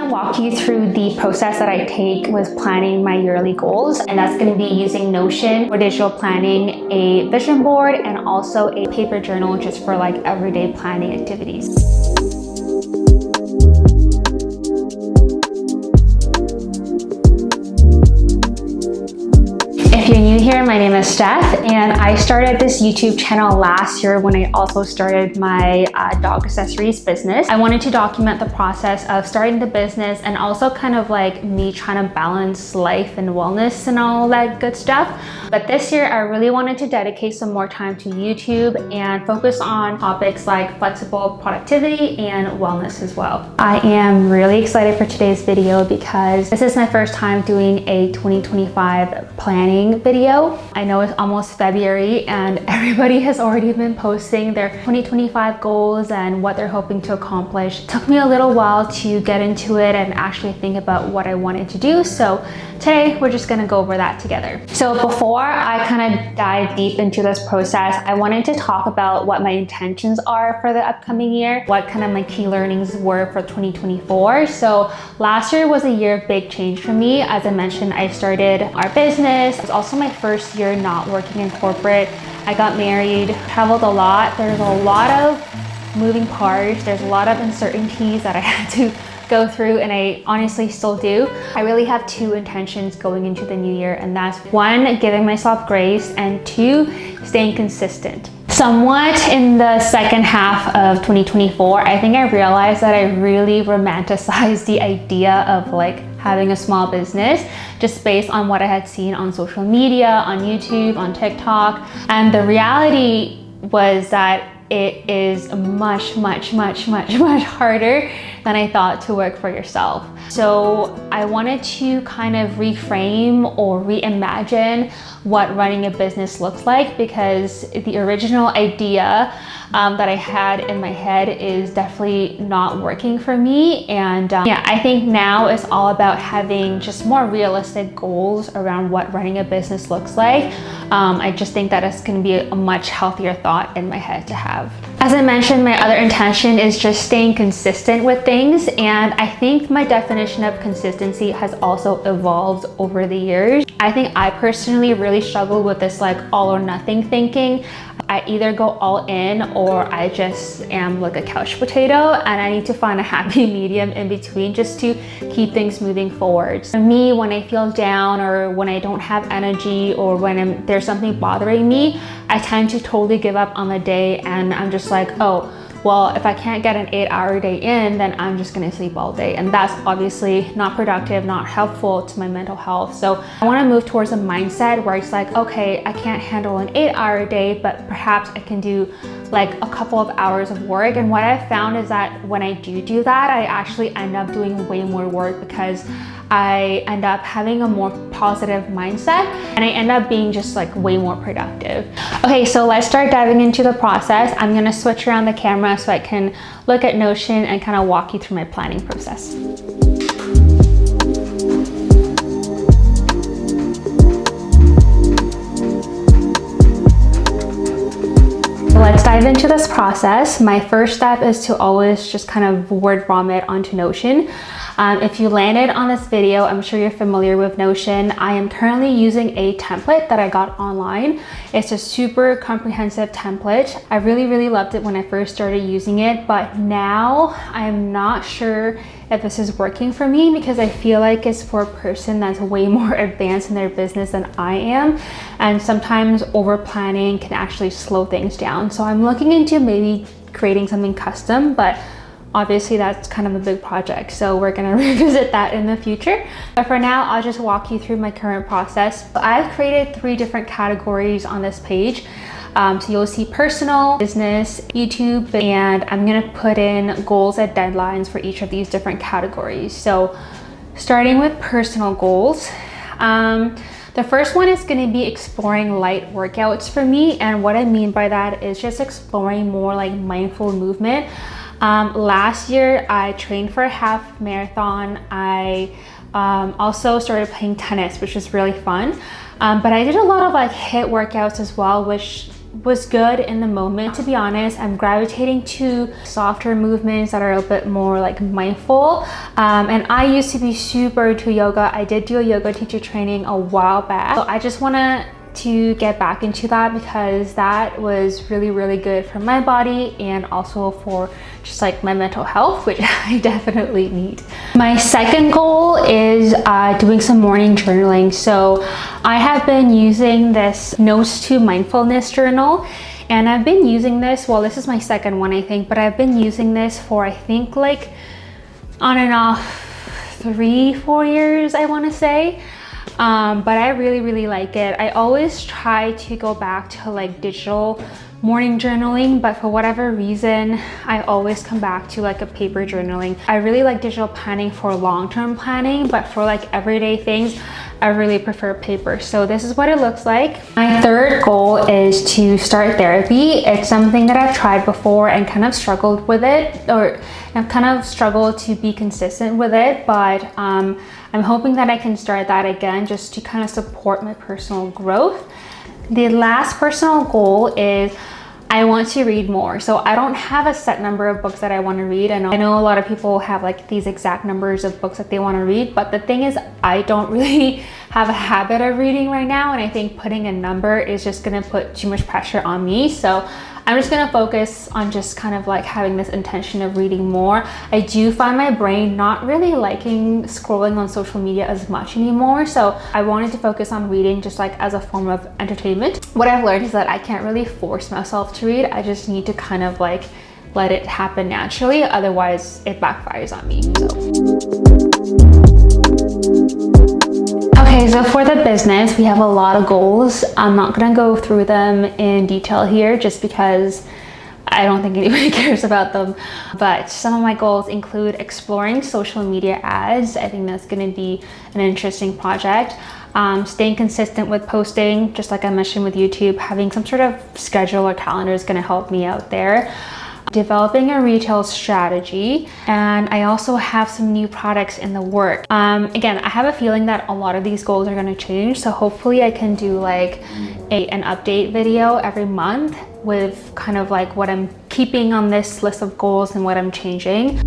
to walk you through the process that I take with planning my yearly goals, and that's going to be using Notion for digital planning, a vision board, and also a paper journal just for like everyday planning activities. If you're new here, my name is Steph, and I started this YouTube channel last year when I also started my dog accessories business. I wanted to document the process of starting the business and also kind of like me trying to balance life and wellness and all that good stuff. But this year, I really wanted to dedicate some more time to YouTube and focus on topics like flexible productivity and wellness as well. I am really excited for today's video because this is my first time doing a 2025 planning video. I know it's almost February and everybody has already been posting their 2025 goals and what they're hoping to accomplish. It took me a little while to get into it and actually think about what I wanted to do. So today we're just gonna go over that together. So before I kind of dive deep into this process, I wanted to talk about what my intentions are for the upcoming year, what kind of my key learnings were for 2024. So last year was a year of big change for me. As I mentioned, I started our business. It was also my first year not working in corporate. I got married, traveled a lot. There's a lot of moving parts. There's a lot of uncertainties that I had to go through, and I honestly still do. I really have two intentions going into the new year, and that's one, giving myself grace, and two, staying consistent. Somewhat in the second half of 2024, I think I realized that I really romanticized the idea of like having a small business just based on what I had seen on social media, on YouTube, on TikTok. And the reality was that it is much harder than I thought to work for yourself. So I wanted to kind of reframe or reimagine what running a business looks like, because the original idea that I had in my head is definitely not working for me. And yeah, I think now it's all about having just more realistic goals around what running a business looks like. I just think that it's going to be a much healthier thought in my head to have. As I mentioned, my other intention is just staying consistent with things, and I think my definition of consistency has also evolved over the years. I think I personally really struggle with this like all or nothing thinking. I either go all in or I just am like a couch potato, and I need to find a happy medium in between just to keep things moving forward. For me, when I feel down or when I don't have energy or when there's something bothering me, I tend to totally give up on the day, and I'm just like, oh, well, if I can't get an 8-hour day in, then I'm just gonna sleep all day. And that's obviously not productive, not helpful to my mental health. So I wanna move towards a mindset where it's like, okay, I can't handle an 8-hour day, but perhaps I can do like a couple of hours of work. And what I've found is that when I do that, I actually end up doing way more work because I end up having a more positive mindset and I end up being just like way more productive. Okay, so let's start diving into the process. I'm gonna switch around the camera so I can look at Notion and kind of walk you through my planning process. Let's dive into this process. My first step is to always just kind of word vomit onto Notion. If you landed on this video, I'm sure you're familiar with Notion. I am currently using a template that I got online. It's a super comprehensive template. I really loved it when I first started using it, but now I'm not sure if this is working for me because I feel like it's for a person that's way more advanced in their business than I am. And sometimes over planning can actually slow things down. So I'm looking into maybe creating something custom, but obviously that's kind of a big project, so we're gonna revisit that in the future. But for now, I'll just walk you through my current process. I've created 3 different categories on this page. So you'll see personal, business, YouTube, and I'm gonna put in goals and deadlines for each of these different categories. So starting with personal goals, the first one is going to be exploring light workouts for me, and what I mean by that is just exploring more like mindful movement. Last year I trained for a half marathon. I also started playing tennis, which was really fun, but I did a lot of like HIIT workouts as well, which was good in the moment. To be honest, I'm gravitating to softer movements that are a bit more like mindful. And I used to be super into yoga. I did do a yoga teacher training a while back. So I just wanna to get back into that because that was really good for my body and also for just like my mental health, which I definitely need. My second goal is doing some morning journaling. So I have been using this Notes to Mindfulness journal, and I've been using this, well, this is my second one I think, but I've been using this for I think like on and off 3-4 years, I want to say. But I really like it. I always try to go back to like digital morning journaling, but for whatever reason, I always come back to like a paper journaling. I really like digital planning for long-term planning, but for like everyday things, I really prefer paper. So this is what it looks like. My third goal is to start therapy. It's something that I've tried before and kind of struggled with it, or I've kind of struggled to be consistent with it, but I'm hoping that I can start that again just to kind of support my personal growth. The last personal goal is I want to read more. So I don't have a set number of books that I want to read. I know a lot of people have like these exact numbers of books that they want to read, but the thing is I don't really have a habit of reading right now, and I think putting a number is just going to put too much pressure on me. So I'm just gonna focus on just kind of like having this intention of reading more. I do find my brain not really liking scrolling on social media as much anymore. So I wanted to focus on reading just like as a form of entertainment. What I've learned is that I can't really force myself to read. I just need to kind of like let it happen naturally. Otherwise it backfires on me. Okay, so for the business, we have a lot of goals. I'm not gonna go through them in detail here just because I don't think anybody cares about them. But some of my goals include exploring social media ads. I think that's gonna be an interesting project. Staying consistent with posting, just like I mentioned with YouTube, having some sort of schedule or calendar is gonna help me out there. Developing a retail strategy, and I also have some new products in the work. Again, I have a feeling that a lot of these goals are going to change, so hopefully I can do like an update video every month with kind of like what I'm keeping on this list of goals and what I'm changing.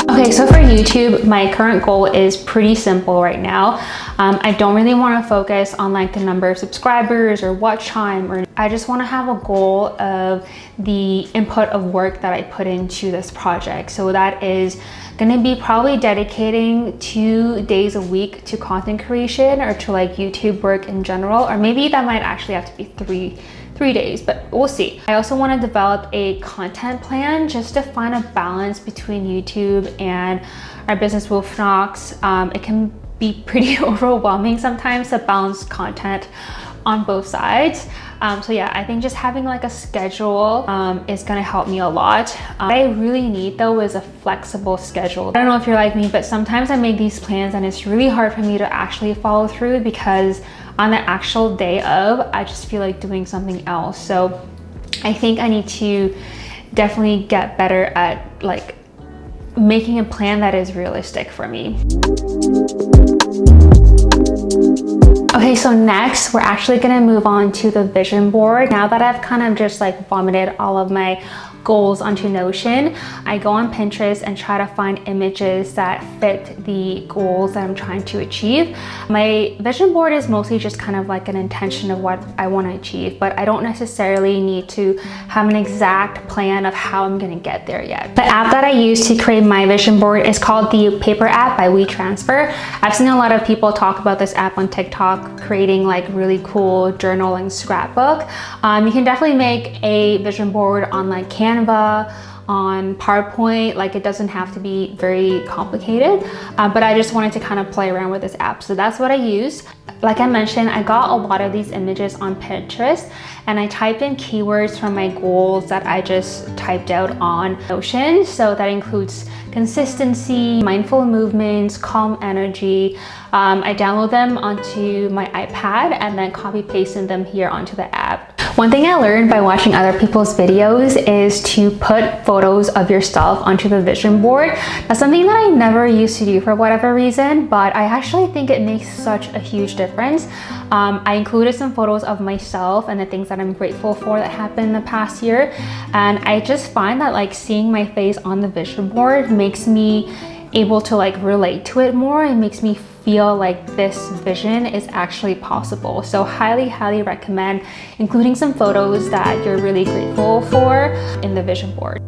Okay, so for YouTube, my current goal is pretty simple right now. I don't really want to focus on like the number of subscribers or watch time, or I just want to have a goal of the input of work that I put into this project. So that is going to be probably dedicating 2 days a week to content creation or to like YouTube work in general, or maybe that might actually have to be three days, but we'll see. I also want to develop a content plan just to find a balance between YouTube and our business Wolf Knocks. It can be pretty overwhelming sometimes to balance content on both sides. So yeah, I think just having like a schedule is gonna help me a lot. What I really need though is a flexible schedule. I don't know if you're like me, but sometimes I make these plans and it's really hard for me to actually follow through because on the actual day of, I just feel like doing something else. So I think I need to definitely get better at like making a plan that is realistic for me. Okay, so next we're actually gonna move on to the vision board. Now that I've kind of just like vomited all of my goals onto Notion, I go on Pinterest and try to find images that fit the goals that I'm trying to achieve. My vision board is mostly just kind of like an intention of what I want to achieve, but I don't necessarily need to have an exact plan of how I'm going to get there yet. The app that I use to create my vision board is called the Paper app by Wetransfer. I've seen a lot of people talk about this app on TikTok, creating like really cool journaling scrapbook. You can definitely make a vision board on like Canva, on PowerPoint. Like it doesn't have to be very complicated, but I just wanted to kind of play around with this app. So that's what I use. Like I mentioned, I got a lot of these images on Pinterest and I typed in keywords from my goals that I just typed out on Notion. So that includes consistency, mindful movements, calm energy. I download them onto my iPad and then copy pasted them here onto the app. One thing I learned by watching other people's videos is to put photos of yourself onto the vision board. That's something that I never used to do for whatever reason, but I actually think it makes such a huge difference. I included some photos of myself and the things that I'm grateful for that happened in the past year. And I just find that like seeing my face on the vision board makes me able to like relate to it more. It makes me feel like this vision is actually possible. So highly recommend including some photos that you're really grateful for in the vision board.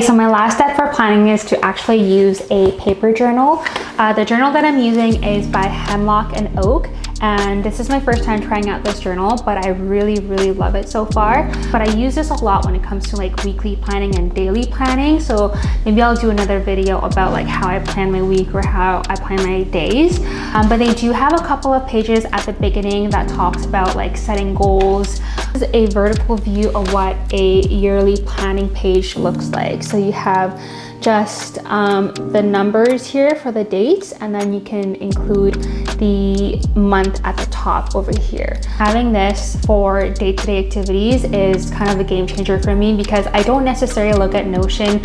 So my last step for planning is to actually use a paper journal. The journal that I'm using is by Hemlock Oak. And this is my first time trying out this journal, but I really love it so far. But I use this a lot when it comes to like weekly planning and daily planning. So maybe I'll do another video about like how I plan my week or how I plan my days. But they do have a couple of pages at the beginning that talks about like setting goals. This is a vertical view of what a yearly planning page looks like. So you have just the numbers here for the dates, and then you can include the month at the top over here. Having this for day-to-day activities is kind of a game changer for me because I don't necessarily look at Notion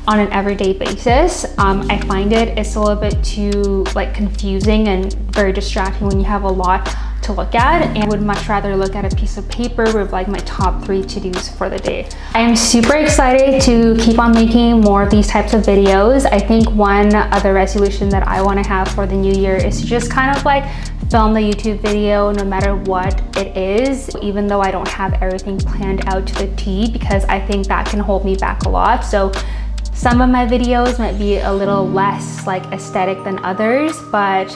on an everyday basis. I find it's a little bit too like confusing and very distracting when you have a lot to look at, and would much rather look at a piece of paper with like my top 3 to-dos for the day. I am super excited to keep on making more of these types of videos. I think one other resolution that I want to have for the new year is to just kind of like film the YouTube video no matter what it is, even though I don't have everything planned out to the T, because I think that can hold me back a lot. So some of my videos might be a little less like aesthetic than others, but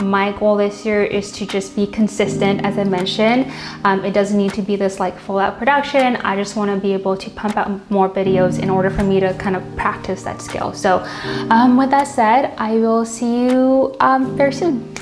my goal this year is to just be consistent. As I mentioned, it doesn't need to be this like full out production. I just want to be able to pump out more videos in order for me to kind of practice that skill. So with that said, I will see you very soon.